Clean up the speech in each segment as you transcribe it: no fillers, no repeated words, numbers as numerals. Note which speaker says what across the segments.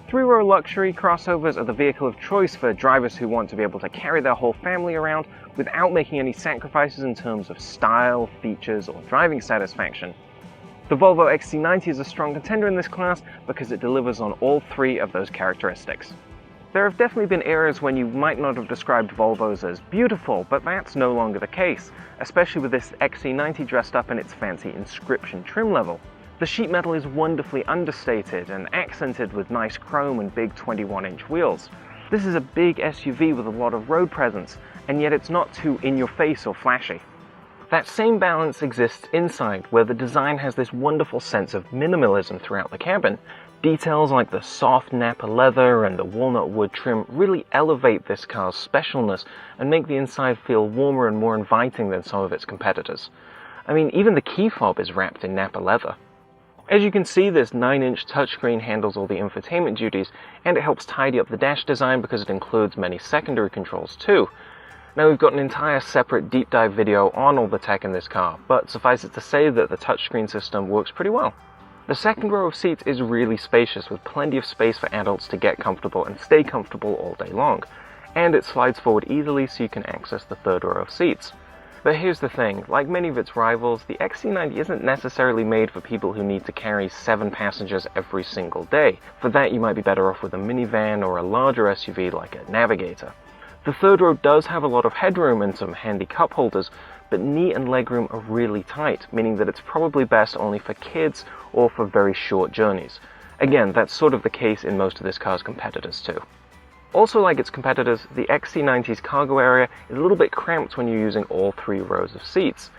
Speaker 1: Three-row luxury crossovers are the vehicle of choice for drivers who want to be able to carry their whole family around without making any sacrifices in terms of style, features, or driving satisfaction. The Volvo XC90 is a strong contender in this class because it delivers on all three of those characteristics. There have definitely been eras when you might not have described Volvos as beautiful, but that's no longer the case, especially with this XC90 dressed up in its fancy inscription trim level. The sheet metal is wonderfully understated and accented with nice chrome and big 21-inch wheels. This is a big SUV with a lot of road presence, and yet it's not too in-your-face or flashy. That same balance exists inside, where the design has this wonderful sense of minimalism throughout the cabin. Details like the soft Napa leather and the walnut wood trim really elevate this car's specialness and make the inside feel warmer and more inviting than some of its competitors. I mean, even the key fob is wrapped in Napa leather. As you can see, this 9-inch touchscreen handles all the infotainment duties, and it helps tidy up the dash design because it includes many secondary controls too. Now, we've got an entire separate deep dive video on all the tech in this car, but suffice it to say that the touchscreen system works pretty well. The second row of seats is really spacious, with plenty of space for adults to get comfortable and stay comfortable all day long, and it slides forward easily so you can access the third row of seats. But here's the thing, like many of its rivals, the XC90 isn't necessarily made for people who need to carry 7 passengers every single day. For that, you might be better off with a minivan or a larger SUV like a Navigator. The third row does have a lot of headroom and some handy cup holders, but knee and legroom are really tight, meaning that it's probably best only for kids or for very short journeys. Again, that's sort of the case in most of this car's competitors too. Also, like its competitors, the XC90's cargo area is a little bit cramped when you're using all 3 rows of seats.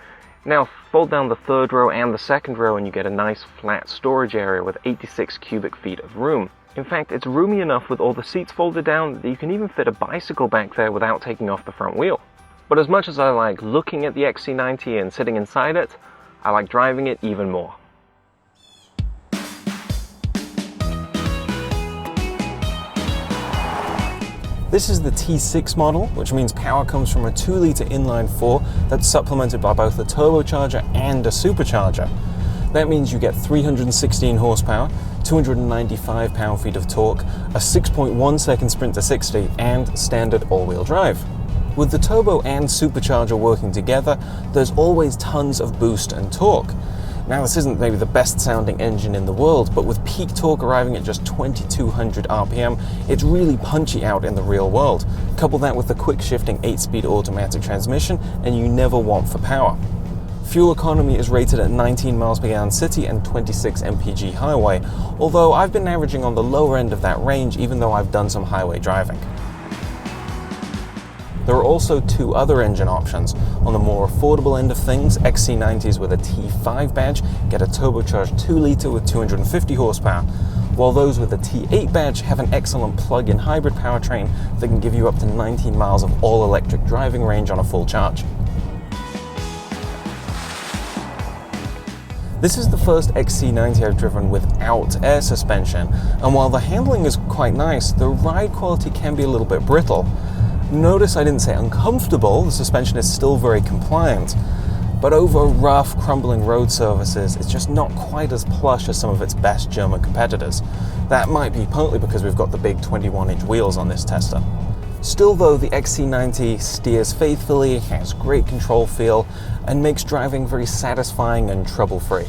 Speaker 1: Now, fold down the third row and the second row and you get a nice flat storage area with 86 cubic feet of room. In fact, it's roomy enough with all the seats folded down that you can even fit a bicycle back there without taking off the front wheel. But as much as I like looking at the XC90 and sitting inside it, I like driving it even more.
Speaker 2: This is the T6 model, which means power comes from a 2-litre inline-4 that's supplemented by both a turbocharger and a supercharger. That means you get 316 horsepower, 295 pound-feet of torque, a 6.1 second sprint to 60, and standard all-wheel drive. With the turbo and supercharger working together, there's always tons of boost and torque. Now, this isn't maybe the best sounding engine in the world, but with peak torque arriving at just 2200 RPM, it's really punchy out in the real world. Couple that with the quick shifting 8-speed automatic transmission, and you never want for power. Fuel economy is rated at 19 miles per gallon city and 26 mpg highway, although I've been averaging on the lower end of that range even though I've done some highway driving. There are also 2 other engine options. On the more affordable end of things, XC90s with a T5 badge get a turbocharged 2-litre with 250 horsepower, while those with a T8 badge have an excellent plug-in hybrid powertrain that can give you up to 19 miles of all-electric driving range on a full charge. This is the first XC90 I've driven without air suspension, and while the handling is quite nice, the ride quality can be a little bit brittle. Notice I didn't say uncomfortable, the suspension is still very compliant, but over rough, crumbling road surfaces, it's just not quite as plush as some of its best German competitors. That might be partly because we've got the big 21-inch wheels on this tester. Still though, the XC90 steers faithfully, has great control feel, and makes driving very satisfying and trouble-free.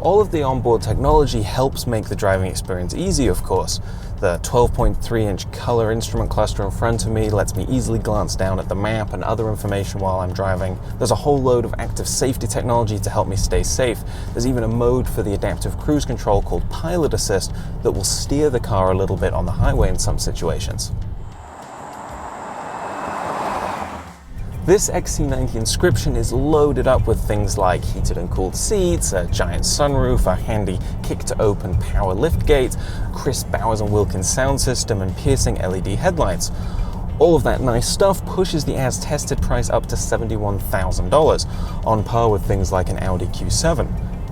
Speaker 2: All of the onboard technology helps make the driving experience easy, of course. The 12.3-inch color instrument cluster in front of me lets me easily glance down at the map and other information while I'm driving. There's a whole load of active safety technology to help me stay safe. There's even a mode for the adaptive cruise control called Pilot Assist that will steer the car a little bit on the highway in some situations. This XC90 inscription is loaded up with things like heated and cooled seats, a giant sunroof, a handy kick-to-open power liftgate, crisp Bowers & Wilkins sound system, and piercing LED headlights. All of that nice stuff pushes the as-tested price up to $71,000, on par with things like an Audi Q7.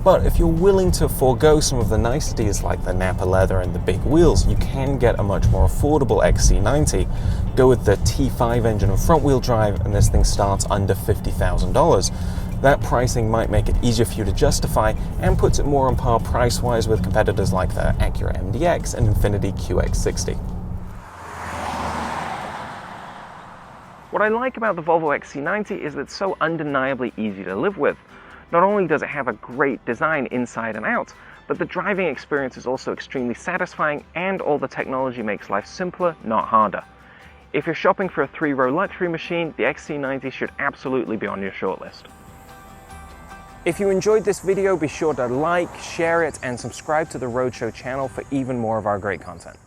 Speaker 2: But if you're willing to forego some of the niceties like the Napa leather and the big wheels, you can get a much more affordable XC90. Go with the T5 engine and front-wheel drive, and this thing starts under $50,000. That pricing might make it easier for you to justify and puts it more on par price-wise with competitors like the Acura MDX and Infiniti QX60.
Speaker 1: What I like about the Volvo XC90 is that it's so undeniably easy to live with. Not only does it have a great design inside and out, but the driving experience is also extremely satisfying, and all the technology makes life simpler, not harder. If you're shopping for a 3-row luxury machine, the XC90 should absolutely be on your shortlist. If you enjoyed this video, be sure to like, share it, and subscribe to the Roadshow channel for even more of our great content.